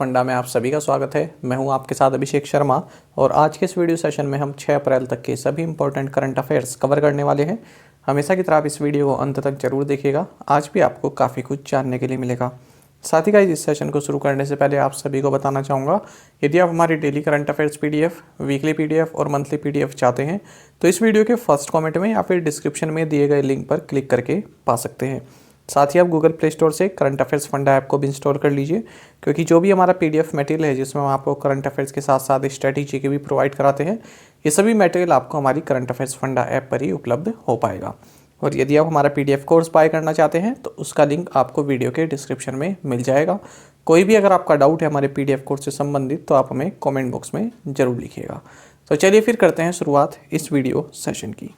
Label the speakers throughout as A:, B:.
A: फंडा में आप सभी का स्वागत है। मैं हूं आपके साथ अभिषेक शर्मा और आज के इस वीडियो सेशन में हम 6 अप्रैल तक के सभी इंपॉर्टेंट करंट अफेयर्स कवर करने वाले हैं। हमेशा की तरह आप इस वीडियो को अंत तक जरूर देखिएगा, आज भी आपको काफ़ी कुछ जानने के लिए मिलेगा। साथ ही गाइस इस सेशन को शुरू करने से पहले आप सभी को बताना चाहूँगा, यदि आप हमारी daily current affairs PDF, weekly PDF और मंथली पीडीएफ चाहते हैं तो इस वीडियो के फर्स्ट कमेंट में या फिर डिस्क्रिप्शन में दिए गए लिंक पर क्लिक करके पा सकते हैं। साथ ही आप गूगल प्ले स्टोर से करंट अफेयर्स फंडा ऐप को भी इंस्टॉल कर लीजिए, क्योंकि जो भी हमारा पीडीएफ मटेरियल है जिसमें हम आपको करंट अफेयर्स के साथ साथ स्ट्रेटेजी के भी प्रोवाइड कराते हैं, ये सभी मटेरियल आपको हमारी करंट अफेयर्स फंडा ऐप पर ही उपलब्ध हो पाएगा। और यदि आप हमारा पीडीएफ कोर्स बाय करना चाहते हैं तो उसका लिंक आपको वीडियो के डिस्क्रिप्शन में मिल जाएगा। कोई भी अगर आपका डाउट है हमारे पीडीएफ कोर्स से संबंधित तो आप हमें कमेंट बॉक्स में ज़रूर लिखिएगा। तो चलिए फिर करते हैं शुरुआत इस वीडियो सेशन की।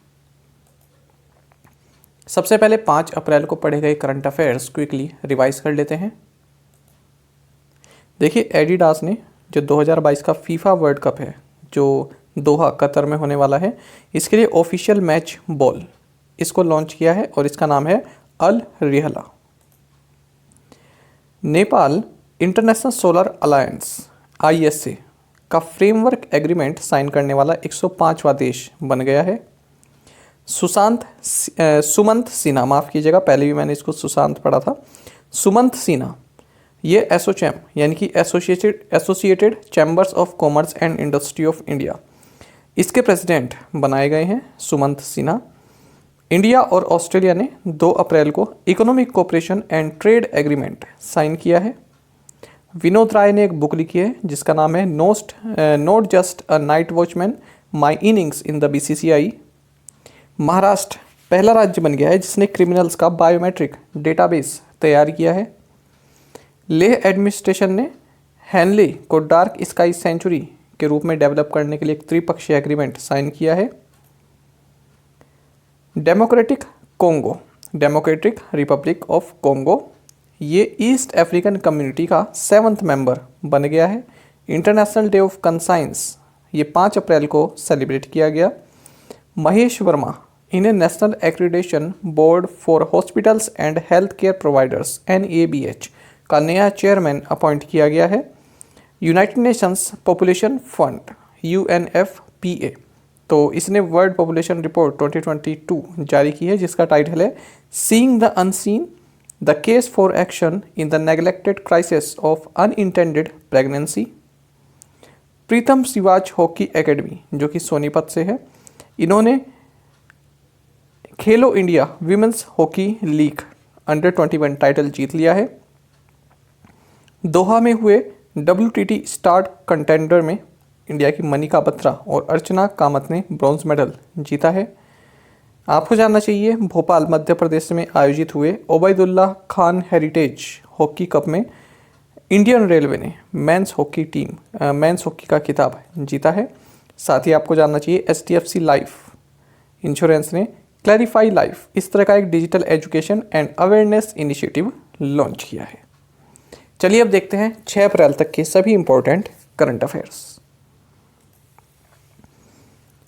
A: सबसे पहले 5 अप्रैल को पढ़े गए करंट अफेयर्स क्विकली रिवाइज कर लेते हैं। देखिए, एडिडास ने जो 2022 का फीफा वर्ल्ड कप है जो दोहा कतर में होने वाला है, इसके लिए ऑफिशियल मैच बॉल इसको लॉन्च किया है और इसका नाम है Al Rihla. Nepal International Solar Alliance ISA का फ्रेमवर्क एग्रीमेंट साइन करने वाला 105वां देश बन गया है। सुमंत सिन्हा, माफ़ कीजिएगा पहले भी मैंने इसको सुशांत पढ़ा था, सुमंत सिन्हा ये एसोचैम यानी कि associated chambers of commerce and industry of India, इसके प्रेसिडेंट बनाए गए हैं सुमंत सिन्हा। इंडिया और ऑस्ट्रेलिया ने 2 अप्रैल को economic cooperation and trade agreement sign किया है। विनोद राय ने एक बुक लिखी है जिसका नाम है not just a night watchman, my innings in the BCCI। Maharashtra पहला राज्य बन गया है जिसने क्रिमिनल्स का बायोमेट्रिक डेटाबेस तैयार किया है। लेह एडमिनिस्ट्रेशन ने हैनले को डार्क स्काई सेंचुरी के रूप में डेवलप करने के लिए एक त्रिपक्षीय एग्रीमेंट साइन किया है। डेमोक्रेटिक रिपब्लिक ऑफ कोंगो ये ईस्ट अफ्रीकन कम्युनिटी का 7th मेंबर बन गया है। इंटरनेशनल डे ऑफ कंसाइंस ये 5 अप्रैल को सेलिब्रेट किया गया। महेश वर्मा इन्हें national accreditation board for hospitals and health care providers NABH का नया चेयरमैन अपॉइंट किया गया है। United Nations population fund UNFPA तो इसने वर्ल्ड पॉपुलेशन रिपोर्ट 2022 जारी की है जिसका टाइटल है seeing the unseen, the case for action in the neglected crisis of unintended pregnancy. Pritam Siwach hockey academy जो कि सोनीपत से है, इन्होंने Khelo India women's hockey league अंडर-21 टाइटल जीत लिया है। दोहा में हुए WTT स्टार कंटेंडर में इंडिया की मनिका बत्रा और अर्चना कामत ने ब्रॉन्ज मेडल जीता है। आपको जानना चाहिए, भोपाल मध्य प्रदेश में आयोजित हुए Obaidullah Khan heritage hockey cup में इंडियन रेलवे ने मेंस हॉकी का खिताब जीता है। साथ ही आपको जानना चाहिए HDFC लाइफ इंश्योरेंस ने क्लैरिफाई लाइफ इस तरह का एक digital education and awareness initiative launch किया है। चलिए अब देखते हैं 6 अप्रैल तक के सभी important current affairs.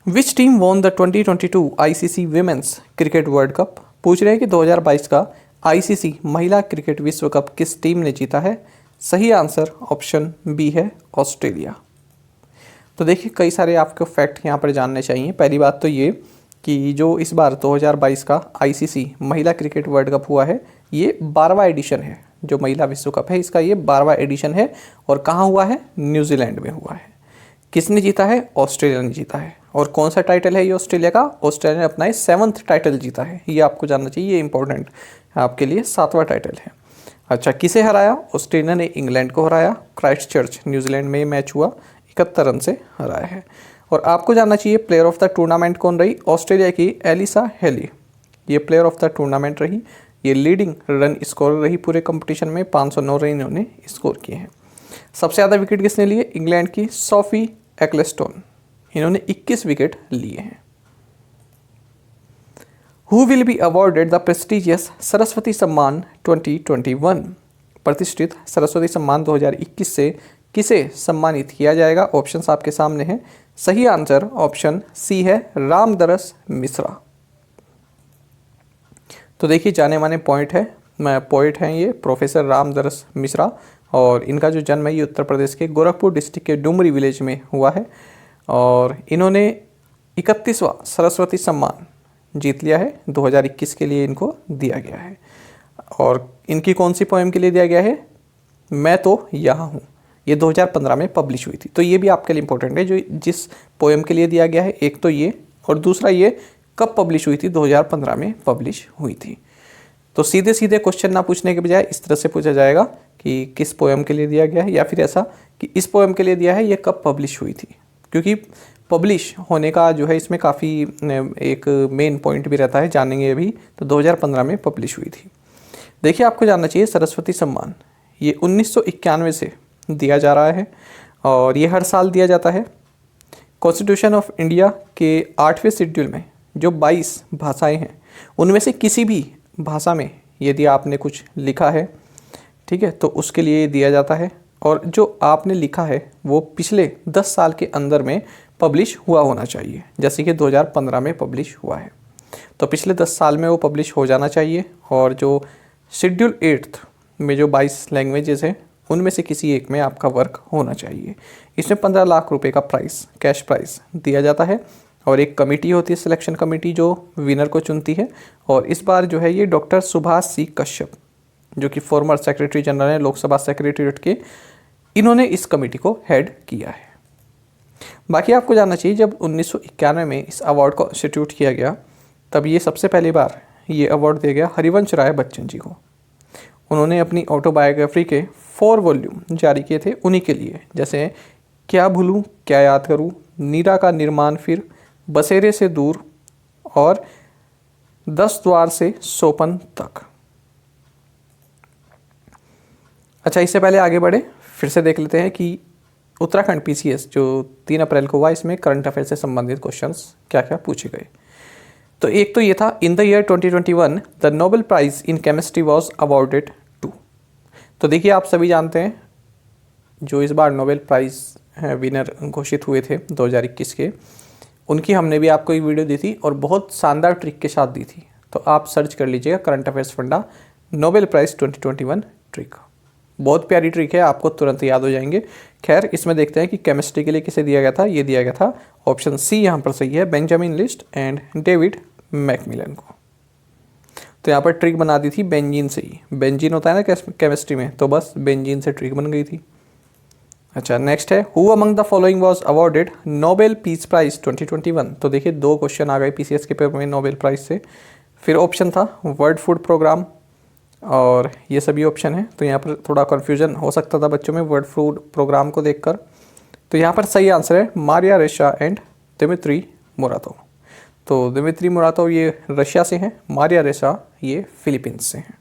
A: Which team won the 2022 ICC women's cricket world cup? पूछ रहे हैं कि 2022 का ICC महिला क्रिकेट विश्व कप किस टीम ने जीता है? सही आंसर ऑप्शन B है, ऑस्ट्रेलिया। तो देखिए, कई सारे आपको फैक्ट यहाँ पर जानने चाहिए। पहली बात तो ये कि जो इस बार 2022 का ICC महिला क्रिकेट वर्ल्ड कप हुआ है ये 12वां एडिशन है। जो महिला विश्व कप है इसका ये 12वां एडिशन है और कहाँ हुआ है? न्यूजीलैंड में हुआ है। किसने जीता है? ऑस्ट्रेलिया ने जीता है। और कौन सा टाइटल है ये ऑस्ट्रेलिया का? ऑस्ट्रेलिया ने अपना 7th टाइटल जीता है, ये आपको जानना चाहिए, ये इंपॉर्टेंट आपके लिए 7वां टाइटल है। अच्छा, किसे हराया? ऑस्ट्रेलिया ने इंग्लैंड को हराया। क्राइस्टचर्च न्यूजीलैंड में मैच हुआ, 71 रन से हराया है। और आपको जानना चाहिए प्लेयर ऑफ द टूर्नामेंट कौन रही? ऑस्ट्रेलिया की एलिसा हेली ये प्लेयर ऑफ द टूर्नामेंट रही। ये लीडिंग रन स्कोरर रही पूरे कंपटीशन में, 509 रन इन्होंने स्कोर किए हैं। सबसे ज़्यादा विकेट किसने लिए? इंग्लैंड की सोफी एक्लेस्टोन, इन्होंने 21 विकेट लिए हैं। Who will be awarded the prestigious Saraswati सम्मान 2021? प्रतिष्ठित सरस्वती सम्मान 2021 से किसे सम्मानित किया जाएगा? ऑप्शंस आपके सामने हैं। सही आंसर ऑप्शन C है, रामदरस मिश्रा। तो देखिए, जाने माने पोएट हैं ये प्रोफेसर रामदरस मिश्रा और इनका जो जन्म है ये उत्तर प्रदेश के गोरखपुर डिस्ट्रिक्ट के डुमरी विलेज में हुआ है और इन्होंने 31वां सरस्वती सम्मान जीत लिया है। 2021 के लिए इनको दिया गया है। और इनकी कौन सी पोएम के लिए दिया गया है? मैं तो यहाँ हूँ। ये 2015 में पब्लिश हुई थी। तो ये भी आपके लिए इंपॉर्टेंट है, जो जिस पोएम के लिए दिया गया है, एक तो ये और दूसरा ये कब पब्लिश हुई थी? 2015 में पब्लिश हुई थी। तो सीधे सीधे क्वेश्चन ना पूछने के बजाय इस तरह से पूछा जाएगा कि किस पोएम के लिए दिया गया है, या फिर ऐसा कि इस पोएम के लिए दिया है, ये कब पब्लिश हुई थी। क्योंकि पब्लिश होने का जो है इसमें काफ़ी एक मेन पॉइंट भी रहता है, जानेंगे अभी। तो 2015 में पब्लिश हुई थी। देखिए, आपको जानना चाहिए सरस्वती सम्मान ये 1991 से दिया जा रहा है और ये हर साल दिया जाता है। कॉन्स्टिट्यूशन ऑफ इंडिया के 8वें शेड्यूल में जो 22 भाषाएं हैं, उनमें से किसी भी भाषा में यदि आपने कुछ लिखा है, ठीक है, तो उसके लिए दिया जाता है। और जो आपने लिखा है वो पिछले 10 साल के अंदर में पब्लिश हुआ होना चाहिए। जैसे कि 2015 में पब्लिश हुआ है, तो पिछले 10 साल में वो पब्लिश हो जाना चाहिए। और जो शेड्यूल 8 में जो 22 लैंग्वेजेस हैं, उनमें से किसी एक में आपका वर्क होना चाहिए। इसमें 15 लाख रुपए का प्राइस, कैश प्राइस दिया जाता है और एक कमेटी होती है, सिलेक्शन कमेटी, जो विनर को चुनती है। और इस बार जो है ये डॉक्टर सुभाष सी कश्यप, जो कि फॉर्मर सेक्रेटरी जनरल हैं लोकसभा सेक्रेटरीट के, इन्होंने इस कमेटी को हेड किया है। बाकी आपको जानना चाहिए, जब 1991 में इस अवार्ड को इंस्टीट्यूट किया गया, तब ये सबसे पहली बार ये अवार्ड दिया गया हरिवंश राय बच्चन जी को। उन्होंने अपनी ऑटोबायोग्राफी के 4 वॉल्यूम जारी किए थे उन्हीं के लिए, जैसे क्या भूलूं क्या याद करूं, नीरा का निर्माण फिर, बसेरे से दूर और 10 द्वार से सोपन तक। अच्छा, इससे पहले आगे बढ़े, फिर से देख लेते हैं कि उत्तराखंड पीसीएस जो 3 अप्रैल को हुआ, इसमें करंट अफेयर से संबंधित क्वेश्चंस क्या क्या पूछे गए। तो एक तो ये था, in the year 2021 the Nobel prize in chemistry was awarded to. तो देखिए, आप सभी जानते हैं जो इस बार नोबेल प्राइज़ विनर घोषित हुए थे 2021 के, उनकी हमने भी आपको एक वीडियो दी थी और बहुत शानदार ट्रिक के साथ दी थी। तो आप सर्च कर लीजिएगा current affairs funda Nobel prize 2021 trick. बहुत प्यारी ट्रिक है, आपको तुरंत याद हो जाएंगे। खैर, इसमें देखते हैं कि केमिस्ट्री के लिए किसे दिया गया था। ये दिया गया था, ऑप्शन सी यहाँ पर सही है, Benjamin list and David Macmillan को। तो यहाँ पर ट्रिक बना दी थी बेंजीन से ही। बेंजीन होता है ना केमिस्ट्री में, तो बस बेंजीन से ट्रिक बन गई थी। अच्छा, नेक्स्ट है, who among the following was awarded Nobel peace prize 2021। तो देखिए, 2 क्वेश्चन आ गए पीसीएस के पेपर में नोबेल प्राइज से। फिर ऑप्शन था वर्ल्ड फूड प्रोग्राम, और ये सभी ऑप्शन है। तो यहाँ पर थोड़ा कन्फ्यूजन हो सकता था बच्चों में वर्ल्ड फूड प्रोग्राम को देखकर। तो यहाँ पर सही आंसर है मारिया रेशा एंड दिमित्री मुरातोव। तो दिमित्री मुरातोव ये रशिया से हैं, मारिया रेशा ये फिलीपींस से हैं।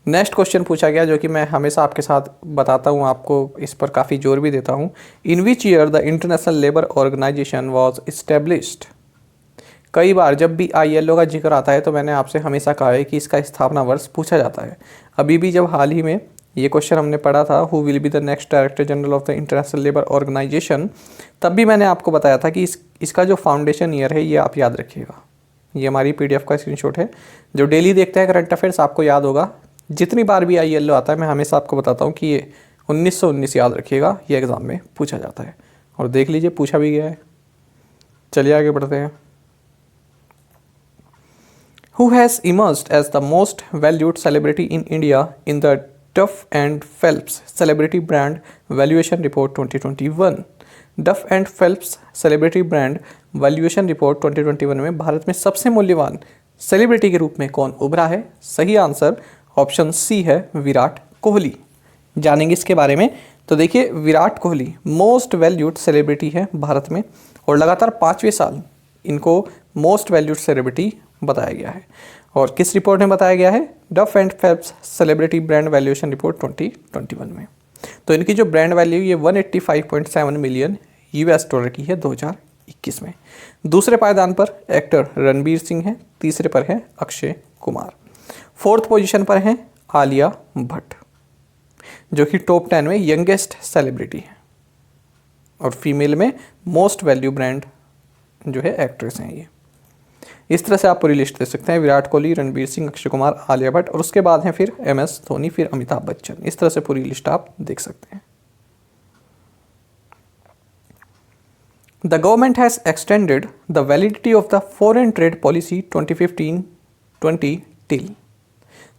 A: नेक्स्ट क्वेश्चन पूछा गया, जो कि मैं हमेशा आपके साथ बताता हूँ, आपको इस पर काफ़ी जोर भी देता हूँ। In which year the International Labour Organization was established. कई बार जब भी ILO का जिक्र आता है तो मैंने आपसे हमेशा कहा है कि इसका स्थापना वर्ष पूछा जाता है। अभी भी जब हाल ही में ये क्वेश्चन हमने पढ़ा था, who will be the next director general of the International Labour Organization, तब भी मैंने आपको बताया था कि इसका जो फाउंडेशन ईयर है ये आप याद रखिएगा। ये हमारी PDF का स्क्रीनशॉट है। जो डेली देखते हैं करंट अफेयर्स, आपको याद होगा, जितनी बार भी ILO आता है मैं हमेशा आपको बताता हूँ कि ये 1919 याद रखिएगा, ये एग्ज़ाम में पूछा जाता है। और देख लीजिए, पूछा भी गया है। चलिए आगे बढ़ते हैं। Who has emerged as the most valued celebrity in India in the Duff and Phelps Celebrity Brand Valuation Report 2021? Duff and Phelps Celebrity Brand Valuation Report 2021 में भारत में सबसे मूल्यवान सेलिब्रिटी के रूप में कौन उभरा है? सही आंसर ऑप्शन सी है, विराट कोहली। जानेंगे इसके बारे में। तो देखिए, Virat Kohli most valued celebrity है भारत में और लगातार 5वें साल इनको मोस्ट वैल्यूड सेलिब्रिटी बताया गया है। और किस रिपोर्ट में बताया गया है? डफ and Phelps celebrity brand valuation report 2021 में। तो इनकी जो ब्रांड वैल्यू ये 185.7 मिलियन $US की है 2021 में। दूसरे पायदान पर एक्टर रणबीर सिंह हैं, तीसरे पर है अक्षय कुमार, 4th पोजीशन पर हैं आलिया भट्ट, जो कि टॉप 10 में यंगेस्ट सेलिब्रिटी है। और फीमेल में मोस्ट वैल्यू ब्रांड जो है एक्ट्रेस हैं ये। इस तरह से आप पूरी लिस्ट दे सकते हैं। विराट कोहली, रणवीर सिंह, अक्षय कुमार, आलिया भट्ट और उसके बाद हैं फिर MS धोनी, फिर अमिताभ बच्चन। इस तरह से पूरी लिस्ट आप देख सकते हैं। The government has extended the validity of the Foreign Trade Policy 2015-20 till।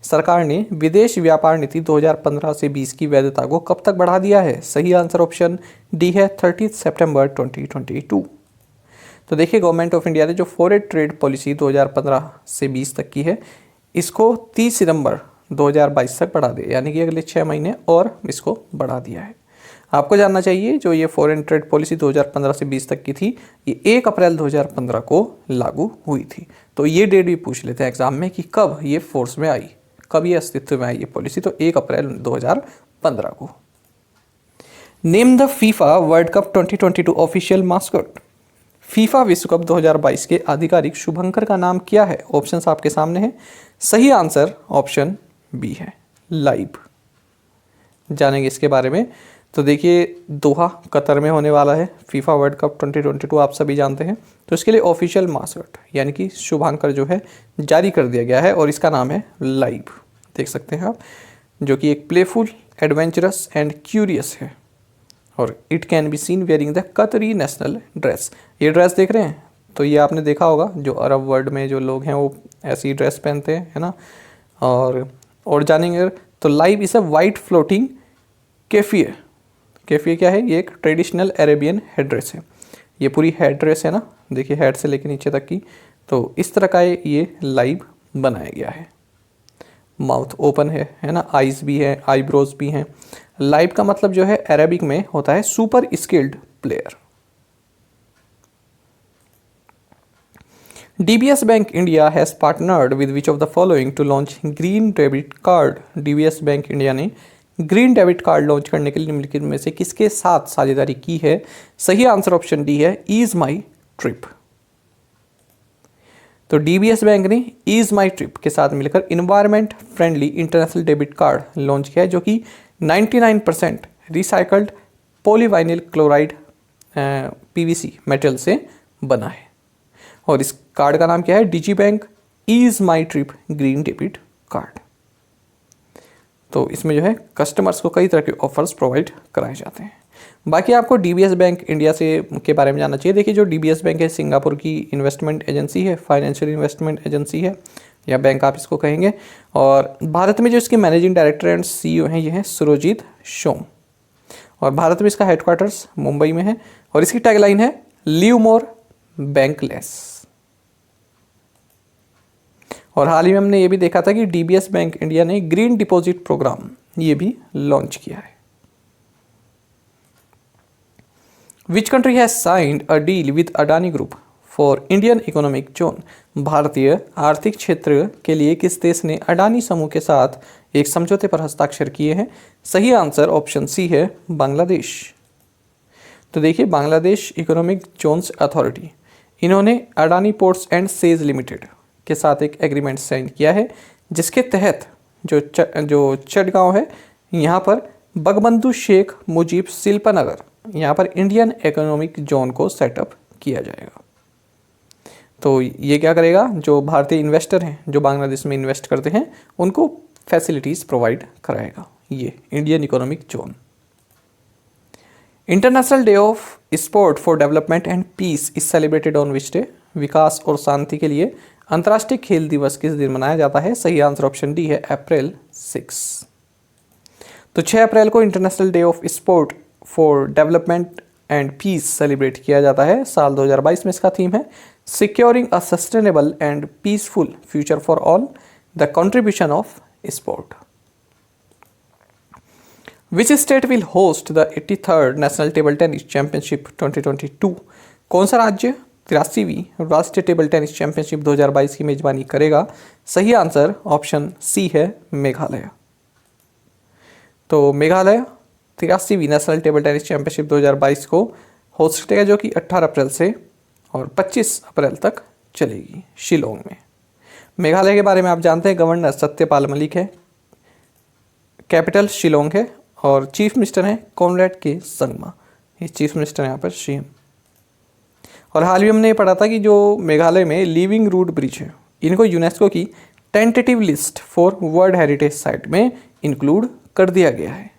A: सरकार ने विदेश व्यापार नीति 2015 से 20 की वैधता को कब तक बढ़ा दिया है? सही आंसर ऑप्शन डी है 30 सितंबर 2022। तो देखिए, गवर्नमेंट ऑफ इंडिया ने जो फॉरेन ट्रेड पॉलिसी 2015 से 20 तक की है, इसको 30 सितंबर 2022 तक बढ़ा दिया, यानी कि अगले 6 महीने और इसको बढ़ा दिया है। आपको जानना चाहिए जो ये फॉरेन ट्रेड पॉलिसी 2015 से 20 तक की थी, ये 1 अप्रैल 2015 को लागू हुई थी। तो ये डेट भी पूछ लेते हैं एग्जाम में कि कब ये फोर्स में आई, कब ये अस्तित्व में आई ये पॉलिसी। तो 1 अप्रैल 2015 को। Name the FIFA world cup 2022 official mascot. FIFA विश्व कप 2022 के आधिकारिक शुभंकर का नाम क्या है? ऑप्शंस आपके सामने हैं। सही आंसर ऑप्शन बी है, लाइव। जानेंगे इसके बारे में। तो देखिए, दोहा कतर में होने वाला है फीफा वर्ल्ड कप 2022, आप सभी जानते हैं। तो इसके लिए ऑफिशियल मास्कट यानी कि शुभांकर जो है जारी कर दिया गया है और इसका नाम है लाइव। देख सकते हैं आप, जो कि एक प्लेफुल, एडवेंचरस एंड क्यूरियस है और it can be seen wearing the कतरी नेशनल ड्रेस। ये ड्रेस देख रहे हैं, तो ये आपने देखा होगा, जो अरब वर्ल्ड में जो लोग हैं वो ऐसी ड्रेस पहनते हैं, है ना। और जानेंगे तो लाइव इस अ वाइट फ्लोटिंग कैफिए। कैफिए क्या है? ये एक ट्रेडिशनल अरेबियन हेड ड्रेस है। ये पूरी हेड ड्रेस है ना, देखिए हेड से लेकर नीचे तक की। तो इस तरह का ये लाइव बनाया गया है। माउथ ओपन है ना, आईज भी है, आईब्रोज भी हैं। लाइव का मतलब जो है अरेबिक में होता है super skilled player. DBS Bank India has partnered with which of the following to launch green debit card। DBS Bank India ने ग्रीन डेबिट कार्ड लॉन्च करने के लिए निम्नलिखित में से किसके साथ साझेदारी की है? सही आंसर ऑप्शन डी है, ईज माई ट्रिप। तो DBS बैंक ने ईज माई ट्रिप के साथ मिलकर environment friendly international debit card launch किया है, जो कि 99% रिसाइकल्ड पॉलीवाइनिल क्लोराइड PVC मेटल से बना है। और इस कार्ड का नाम क्या है? डिजी बैंक ईज माई ट्रिप ग्रीन डेबिट कार्ड। तो इसमें जो है कस्टमर्स को कई तरह के ऑफर्स प्रोवाइड कराए जाते हैं। बाकी आपको DBS बैंक इंडिया से के बारे में जानना चाहिए। देखिए, जो DBS बैंक है सिंगापुर की इन्वेस्टमेंट एजेंसी है, फाइनेंशियल इन्वेस्टमेंट एजेंसी है, या बैंक आप इसको कहेंगे। और भारत में जो इसके मैनेजिंग डायरेक्टर एंड CEO हैं, ये हैं सुरजीत सोम। और भारत में इसका हेडक्वार्टर्स मुंबई में है। और इसकी टैगलाइन है लीव मोर बैंकलेस। और हाल ही में हमने ये भी देखा था कि DBS बैंक इंडिया ने ग्रीन डिपॉजिट प्रोग्राम ये भी लॉन्च किया है। Which country has signed a deal with Adani group for Indian economic zone. भारतीय आर्थिक क्षेत्र के लिए किस देश ने अडानी समूह के साथ एक समझौते पर हस्ताक्षर किए हैं? सही आंसर ऑप्शन सी है, बांग्लादेश। तो देखिए, बांग्लादेश इकोनॉमिक जोन्स अथॉरिटी, इन्होंने Adani ports and says limited के साथ एक एग्रीमेंट साइन किया है, जिसके तहत जो चटगांव है, यहाँ पर बगबंधु शेख मुजीब शिल्पनगर, यहाँ पर इंडियन इकोनॉमिक जोन को सेटअप किया जाएगा। तो ये क्या करेगा? जो भारतीय इन्वेस्टर हैं जो बांग्लादेश में इन्वेस्ट करते हैं, उनको फैसिलिटीज़ प्रोवाइड कराएगा ये Indian economic zone. International day of sport for development and peace is celebrated on which day. विकास और शांति के लिए अंतर्राष्ट्रीय खेल दिवस किस दिन मनाया जाता है? सही आंसर ऑप्शन डी है, अप्रैल 6। तो 6 अप्रैल को International day of sport for development and Peace celebrate किया जाता है। साल 2022 में इसका थीम है securing a sustainable and peaceful future for all, the contribution of sport. Which state will host the 83rd national table tennis championship 2022। कौन सा राज्य 83वीं राष्ट्रीय टेबल टेनिस चैंपियनशिप 2022 की मेजबानी करेगा? सही आंसर ऑप्शन सी है, मेघालय। तो मेघालय 83वीं नेशनल टेबल टेनिस चैंपियनशिप 2022 को होस्ट करेगा, जो कि 18 अप्रैल से और 25 अप्रैल तक चलेगी शिलोंग में। मेघालय के बारे में आप जानते हैं, गवर्नर सत्यपाल मलिक है, कैपिटल शिलोंग है और चीफ मिनिस्टर हैं कॉनरेड के संगमा। ये चीफ मिनिस्टर यहाँ पर CM। और हाल ही हमने पढ़ा था कि जो मेघालय में लिविंग रूट ब्रिज है, इनको यूनेस्को की tentative list for world heritage site में इंक्लूड कर दिया गया है।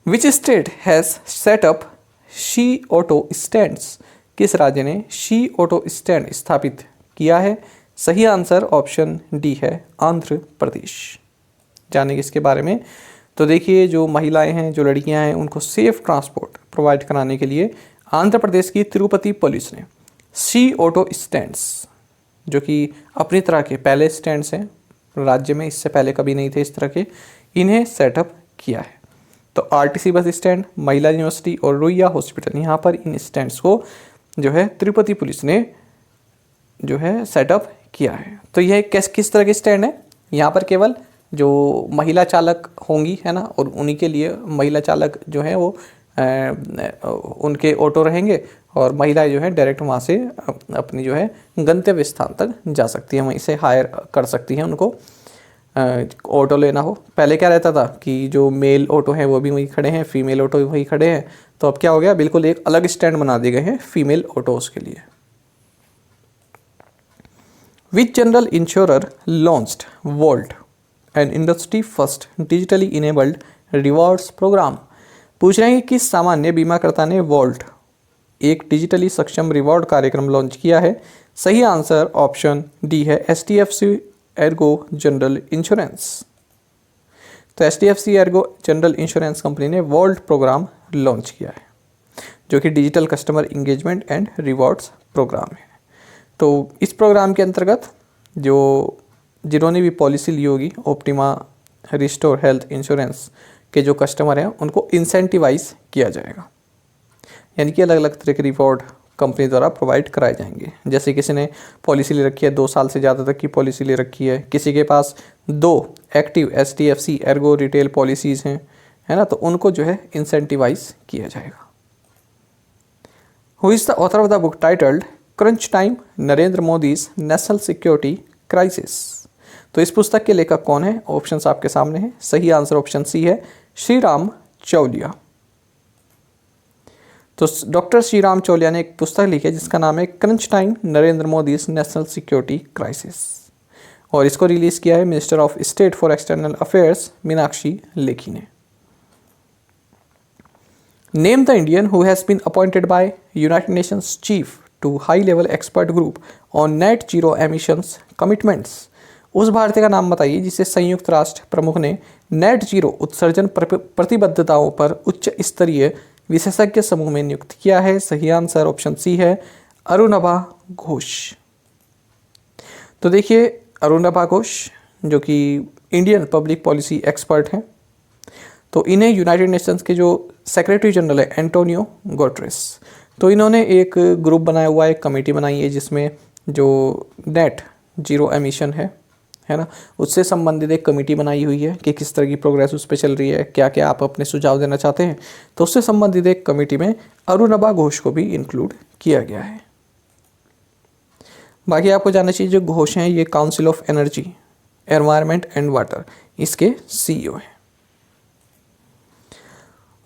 A: Which state has set up she auto stands? किस राज्य ने शी ऑटो स्टैंड स्थापित किया है? सही आंसर ऑप्शन डी है, आंध्र प्रदेश। जानेंगे इसके बारे में। तो देखिए, जो महिलाएं हैं, जो लड़कियां हैं, उनको सेफ ट्रांसपोर्ट प्रोवाइड कराने के लिए आंध्र प्रदेश की तिरुपति पुलिस ने शी ऑटो स्टैंड्स, जो कि अपनी तरह के पहले स्टैंड्स हैं राज्य में, इससे पहले कभी नहीं थे इस तरह के, इन्हें सेटअप किया है। तो आरटीसी बस स्टैंड, महिला यूनिवर्सिटी और रुइया हॉस्पिटल, यहाँ पर इन स्टैंड्स को जो है तिरुपति पुलिस ने जो है सेटअप किया है। तो यह किस तरह के स्टैंड है? यहाँ पर केवल जो महिला चालक होंगी, है ना, और उन्हीं के लिए महिला चालक जो है वो उनके ऑटो रहेंगे और महिलाएं जो है डायरेक्ट वहाँ से अपनी जो है गंतव्य स्थान तक जा सकती हैं, वहीं से हायर कर सकती हैं उनको ऑटो लेना हो। पहले क्या रहता था कि जो मेल ऑटो हैं वो भी वहीं खड़े हैं, फीमेल ऑटो भी वहीं खड़े हैं। तो अब क्या हो गया, बिल्कुल एक अलग स्टैंड बना दिए गए हैं फीमेल ऑटोज़ के लिए। Which general insurer launched vault, an industry first digitally enabled rewards programme? पूछ रहे हैं कि किस सामान्य बीमाकर्ता ने वॉल्ट, एक डिजिटली सक्षम रिवॉर्ड कार्यक्रम लॉन्च किया है? सही आंसर ऑप्शन डी है, HDFC एर्गो जनरल इंश्योरेंस। तो HDFC Ergo general insurance company ने वॉल्ट प्रोग्राम लॉन्च किया है, जो कि digital customer engagement and rewards program है। तो इस प्रोग्राम के अंतर्गत जिन्होंने भी पॉलिसी ली होगी ऑप्टिमा रिस्टोर हेल्थ इंश्योरेंस के जो कस्टमर हैं, उनको इंसेंटिवाइज किया जाएगा, यानी कि अलग अलग तरह के रिवॉर्ड कंपनी द्वारा प्रोवाइड कराए जाएंगे। जैसे किसी ने पॉलिसी ले रखी है, 2 साल से ज़्यादा तक की पॉलिसी ले रखी है, किसी के पास 2 active HDFC Ergo retail policies हैं, है ना, तो उनको जो है इंसेंटिवाइज किया जाएगा। Who is the author of the book titled crunch time Narendra Modi's national security crisis? तो इस पुस्तक के लेखक कौन है? ऑप्शंस आपके सामने हैं। सही आंसर ऑप्शन सी है, श्रीराम चौलिया। तो डॉक्टर श्रीराम चौलिया ने एक पुस्तक लिखी है जिसका नाम है crunch time Narendra Modi's national security crisis, और इसको रिलीज किया है minister of state for external affairs Meenakshi Lekhi ने। Name the Indian who has been appointed by United Nations chief to high level expert group on net zero emissions commitments? उस भारतीय का नाम बताइए जिसे संयुक्त राष्ट्र प्रमुख ने नेट जीरो उत्सर्जन प्रतिबद्धताओं पर उच्च स्तरीय विशेषज्ञ समूह में नियुक्त किया है। सही आंसर ऑप्शन सी है, अरुणभा घोष। तो देखिए, अरुणभा घोष जो कि इंडियन पब्लिक पॉलिसी एक्सपर्ट हैं, तो इन्हें यूनाइटेड नेशंस के जो सेक्रेटरी जनरल है एंटोनियो गुटेरेस, तो इन्होंने एक ग्रुप बनाया हुआ है, एक कमेटी बनाई है जिसमें जो नेट जीरो एमिशन है ना, उससे संबंधित एक कमेटी बनाई हुई है कि किस तरह की प्रोग्रेस उस पर चल रही है, क्या क्या आप अपने सुझाव देना चाहते हैं। तो उससे संबंधित एक कमेटी में अरुणभा घोष को भी इंक्लूड किया गया है। बाकी आपको जानना चाहिए, जो घोष हैं ये council of energy, environment and water, इसके CEO हैं।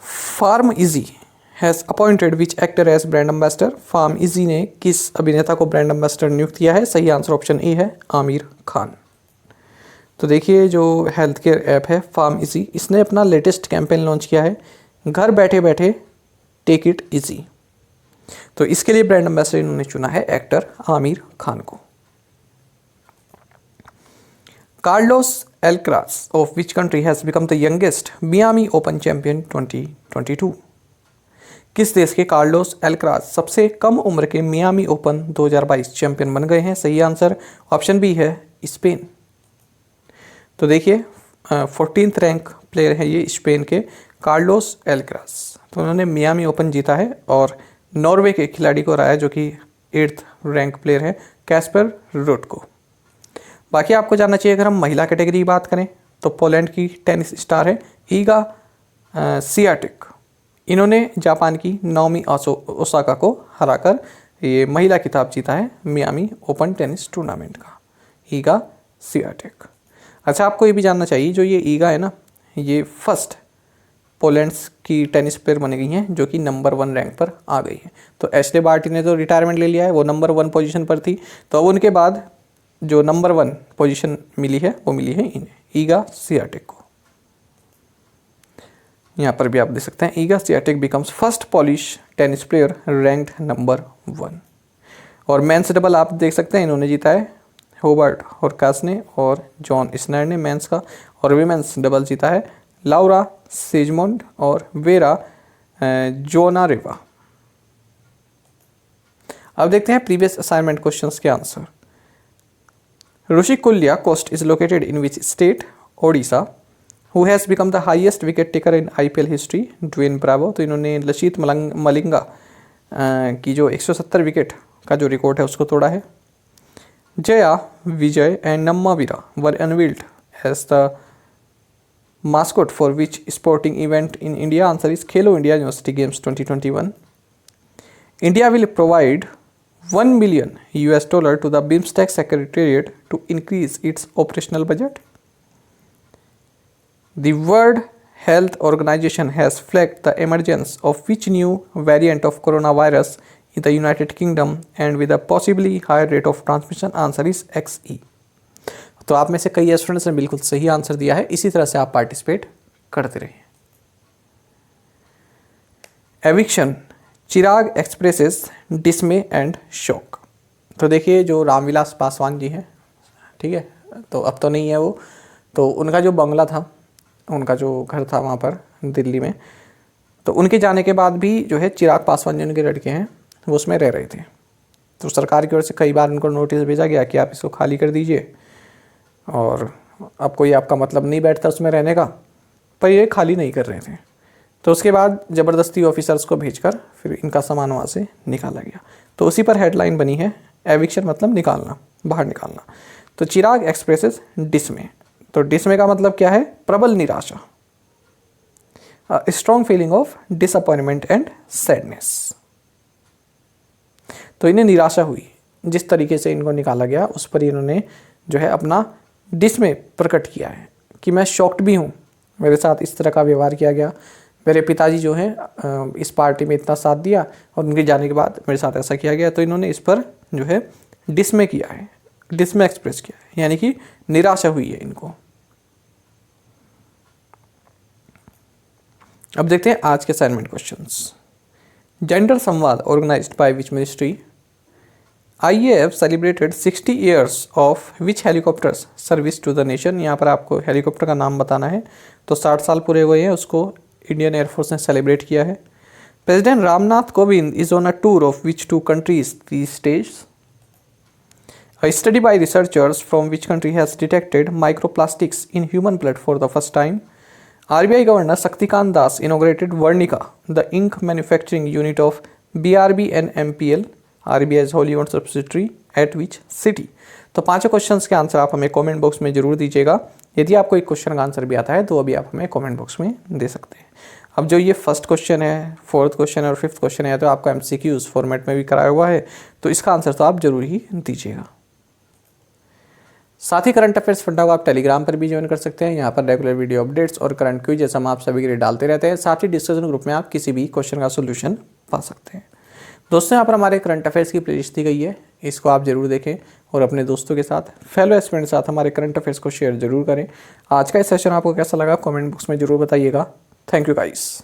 A: Farm easy has appointed which actor as brand ambassador? Farm easy ने किस अभिनेता को ब्रांड एम्बेसडर नियुक्त किया है? सही आंसर ऑप्शन ए है, आमिर खान। तो देखिए, जो हेल्थ केयर ऐप है फार्म इजी, इसने अपना लेटेस्ट कैंपेन लॉन्च किया है, घर बैठे बैठे टेक इट इजी। तो इसके लिए ब्रांड एम्बेसडर इन्होंने चुना है एक्टर आमिर खान को। Carlos Alcaraz of which country has become the youngest Miami Open champion 2022? किस देश के कार्लोस एल्क्राज सबसे कम उम्र के मियामी ओपन 2022 चैंपियन बन गए हैं? सही आंसर ऑप्शन बी है, स्पेन। तो देखिए, 14th रैंक प्लेयर है ये स्पेन के कार्लोस एल्क्राज। तो उन्होंने मियामी ओपन जीता है और नॉर्वे के खिलाड़ी को हराया जो कि 8th रैंक प्लेयर है, कैस्पर रूड को। बाकी आपको जानना चाहिए, अगर हम महिला कैटेगरी की बात करें तो पोलैंड की टेनिस स्टार है ईगा स्वियाटेक। इन्होंने जापान की नाओमी ओसाका को हराकर ये महिला खिताब जीता है मियामी ओपन टेनिस टूर्नामेंट का, ईगा स्वियाटेक। अच्छा, आपको ये भी जानना चाहिए, जो ये ईगा है ना, ये फर्स्ट पोलैंड्स की टेनिस प्लेयर बनी गई हैं जो कि नंबर 1 रैंक पर आ गई है। तो एशले बार्टी ने तो रिटायरमेंट ले लिया है, वो नंबर 1 पोजीशन पर थी, तो अब उनके बाद जो नंबर 1 पोजीशन मिली है वो मिली है इन्हें, ईगा स्वियाटेक को। यहाँ पर भी आप देख सकते हैं Iga Swiatek becomes first polish tennis player ranked number 1। और मेंस डबल आप देख सकते हैं इन्होंने जीता है होबर्ट हॉरकास ने और जॉन इस्नर ने मेंस का, और विमेंस डबल जीता है लाउरा सिजमोंड और वेरा जोनारेवा। अब देखते हैं प्रीवियस असाइनमेंट क्वेश्चंस के answer. Rushikulya coast is located in which state? Odisha. Who has become the highest wicket taker in IPL history? Dwayne Bravo. तो इन्होंने लसित मलिंगा की जो 170 विकेट का जो रिकॉर्ड है उसको तोड़ा है। Jaya Vijay and Nammaveera were unveiled as the mascot for which sporting event in India? Answer is Khelo India University Games 2021। India will provide $1 million to the BIMSTEC Secretariat to increase its operational budget. The World Health Organization has flagged the emergence of which new variant of coronavirus in the United Kingdom and with a possibly higher rate of transmission? Answer is XE. तो आप में से कई students ने बिल्कुल सही answer दिया है, इसी तरह से आप पार्टिसिपेट करते रहिए। Eviction, Chirag expresses डिस्मे and shock. तो देखिए जो रामविलास पासवान जी हैं, ठीक है, तो अब तो नहीं है वो, तो उनका जो बंगला था, उनका जो घर था वहाँ पर दिल्ली में, तो उनके जाने के बाद भी जो है चिराग पासवान जो उनके लड़के हैं वो उसमें रह रहे थे। तो सरकार की ओर से कई बार उनको नोटिस भेजा गया कि आप इसको खाली कर दीजिए, और अब कोई आपका मतलब नहीं बैठता उसमें रहने का, पर ये खाली नहीं कर रहे थे। तो उसके बाद ज़बरदस्ती ऑफिसर्स को भेजकर फिर इनका सामान वहाँ से निकाला गया। तो उसी पर हेडलाइन बनी है एविक्शन मतलब निकालना, बाहर निकालना। तो चिराग एक्सप्रेसेस डिस्मे, तो डिस्मे का मतलब क्या है? प्रबल निराशा, strong feeling of disappointment and sadness. तो इन्हें निराशा हुई जिस तरीके से इनको निकाला गया, उस पर इन्होंने जो है अपना डिस्मे प्रकट किया है कि मैं शॉक्ड भी हूँ, मेरे साथ इस तरह का व्यवहार किया गया, मेरे पिताजी जो हैं इस पार्टी में इतना साथ दिया और उनके जाने के बाद मेरे साथ ऐसा किया गया। तो इन्होंने इस पर जो है डिस्मे किया है, डिस्मे एक्सप्रेस किया है, यानी कि निराशा हुई है इनको। अब देखते हैं आज के assignment questions. Gender Samvaad organized by which ministry? IAF celebrated 60 years of which helicopters service to the nation? यहाँ पर आपको हेलीकॉप्टर का नाम बताना है। तो 60 साल पूरे हुए हैं, उसको इंडियन एयरफोर्स ने सेलिब्रेट किया है। President Ramnath Kovind is on a tour of which 2 countries these days? A study by researchers from which country has detected microplastics in human blood for the first time? RBI Governor Shaktikant Das inaugurated Vernica, the ink manufacturing unit of BRB and MPL, RBI's wholly owned subsidiary, at which city? तो पांचों questions के answer आप हमें comment box में जरूर दीजिएगा। यदि आपको एक क्वेश्चन का आंसर भी आता है तो अभी आप हमें कमेंट बॉक्स में दे सकते हैं। अब जो ये फर्स्ट क्वेश्चन है, फोर्थ क्वेश्चन है और फिफ्थ क्वेश्चन है, तो आपको MCQs फॉर्मेट में भी कराया हुआ है, तो इसका आंसर तो आप जरूर ही दीजिएगा। साथ ही करंट अफेयर्स फंडा को आप टेलीग्राम पर भी ज्वाइन कर सकते हैं। यहाँ पर रेगुलर वीडियो अपडेट्स और करंट क्विज़ हम आप सभी के लिए डालते रहते हैं। साथ ही डिस्कशन ग्रुप में आप किसी भी क्वेश्चन का सोल्यूशन पा सकते हैं। दोस्तों, यहाँ पर हमारे करंट अफेयर्स की प्लेलिस्ट दी गई है, इसको आप जरूर देखें और अपने दोस्तों के साथ, फेलो एस्पिरेंट के साथ हमारे करंट अफेयर्स को शेयर जरूर करें। आज का इस सेशन आपको कैसा लगा कमेंट बॉक्स में जरूर बताइएगा। Thank you guys.